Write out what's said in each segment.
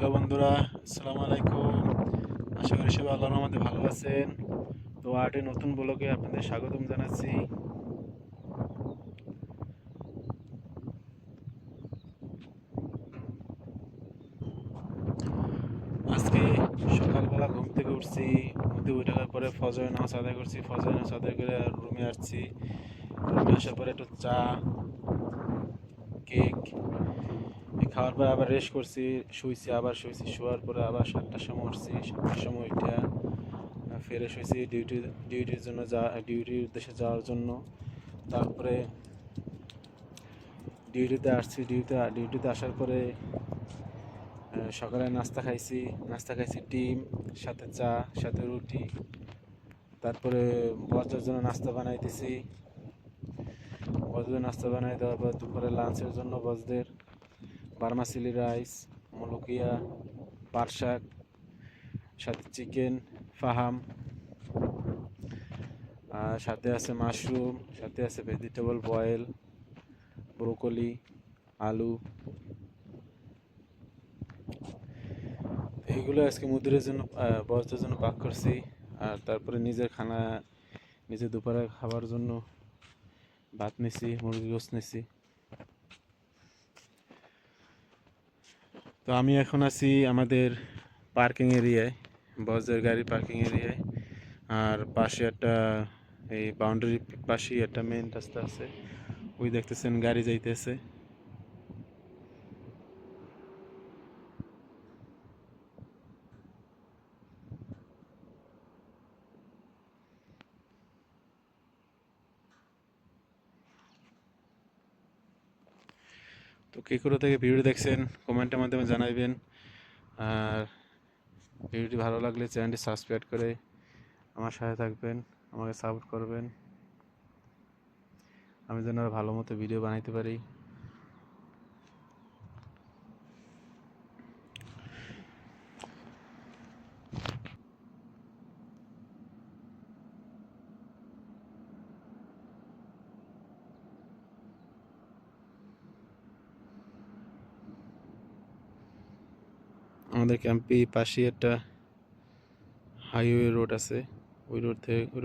Hello বন্ধুরা, আসসালামু আলাইকুম। আশা করি সবাই আল্লাহর রহমতে ভালো আছেন। তো আর্টের নতুন ব্লগে আপনাদের স্বাগতম জানাচ্ছি। আজকে সকালবেলা ঘুম থেকে উঠছি, ঘুম থেকে উঠার পরে ফজরের নামাজ আদায় করছি। ফজরের নামাজ আদায় করে রুমে আসছি। রুমে আসার পরে একটু চা, কেক খাওয়ার পরে আবার রেস্ট করছি, শুইছি, আবার শুইছি। শোয়ার পরে আবার 7টার সময় উঠছি। 7টার সময় উঠে ফ্রেশ হয়েছি ডিউটির উদ্দেশ্যে যাওয়ার জন্য। তারপরে ডিউটিতে আসছি। ডিউটিতে আসার পরে সকালে নাস্তা খাইছি ডিম, সাথে চা, সাথে রুটি। তারপরে বসদের জন্য নাস্তা বানাইতেছি। বসদের নাস্তা বানাই দেওয়ার পর দুপুরে লাঞ্চের জন্য বসদের বার্মাসিলি রাইস, মলুকিয়া, পাট শাক, সাথে চিকেন ফাহাম, আর সাথে আছে মাশরুম, সাথে আছে ভেজিটেবল বয়েল, ব্রোকলি, আলু। এইগুলো আজকে মুদিরের জন্য, বসদের জন্য পাক করছি। আর তারপরে নিজের দুপুরে খাবার জন্য ভাত নিছি, মুরগি গোশত নিছি। তো আমি এখন আছি আমাদের পার্কিং এরিয়ায়, বসদের গাড়ি পার্কিং এরিয়ায়। আর পাশে একটা, এই বাউন্ডারির পাশেই একটা মেন রাস্তা আছে, ওই দেখতেছেন গাড়ি যাইতেছে। তো কে কোথা থেকে ভিডিও দেখছেন কমেন্টের মাধ্যমে জানাইবেন। আর ভিডিওটি ভালো লাগলে চ্যানেলটি সাবস্ক্রাইব করে আমার সাথে থাকবেন, আমাকে সাপোর্ট করবেন, আমি যেন আরো ভালো মতো ভিডিও বানাইতে পারি। আমাদের ক্যাম্পে পাশেই একটা হাইওয়ে রোড আছে, ওই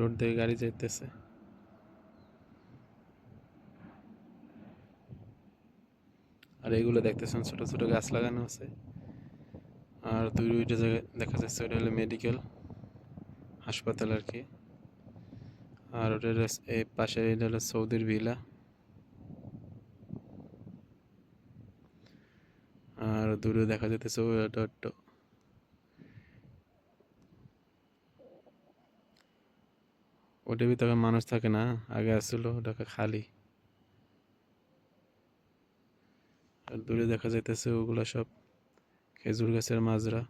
রোড থেকে গাড়ি যাইতেছে। আর এইগুলো দেখতেছেন ছোট ছোট গাছ লাগানো আছে। আর দুইটা জায়গায় দেখা যাচ্ছে, ওটা হলো মেডিকেল হাসপাতাল আর কি। আর ওটার এই পাশে এটা হলো সৌদির ভিলা। আর দূরে দেখা যাইতেছে ওটা ওটার ভিতরে মানুষ থাকে না, আগে আসছিল ওটাকে খালি। আর দূরে দেখা যাইতেছে ওগুলো সব খেজুর গাছের মাজরা।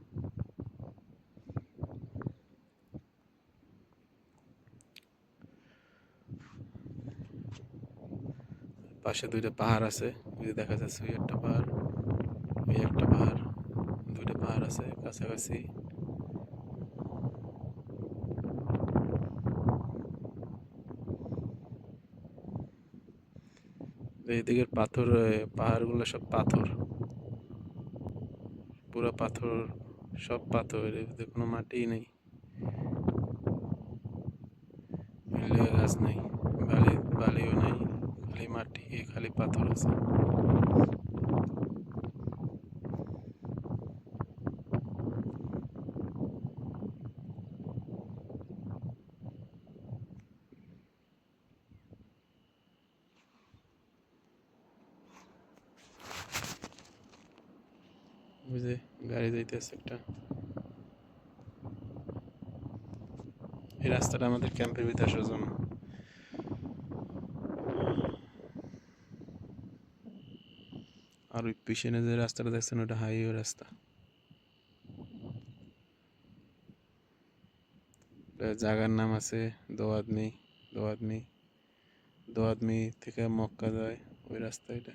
পাশে দুইটা পাহাড় আছে, ওই যে দেখা যাচ্ছে ওই একটা পাহাড়, ওই একটা পাহাড়, দুইটা পাহাড় আছে কাছাকাছি। এইদিকের পাথর, পাহাড়গুলো সব পাথর, পুরো পাথর, সব পাথর, এর ভিতরে কোনো মাটিই নেই, গাছ নেই, বালিও নেই, খালি মাটি, খালি পাথর আছে। বুঝে গাড়ি যাইতেছে একটা। এই রাস্তাটা আমাদের ক্যাম্পের ভিতরে আসার জন্য। আর ওই পিছনে যে রাস্তাটা দেখছেন ওটা হাইওয়ে রাস্তা। জায়গার নাম আছে দোয়াদমি। দোয়াদমি দোয়াদমি থেকে মক্কা যায় ওই রাস্তা এটা।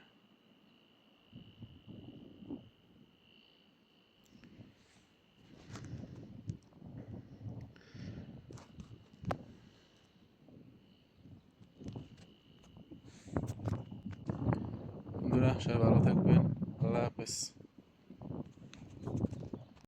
বন্ধুরা সবাই ভালো থাকবেন, আল্লাহ হাফেজ।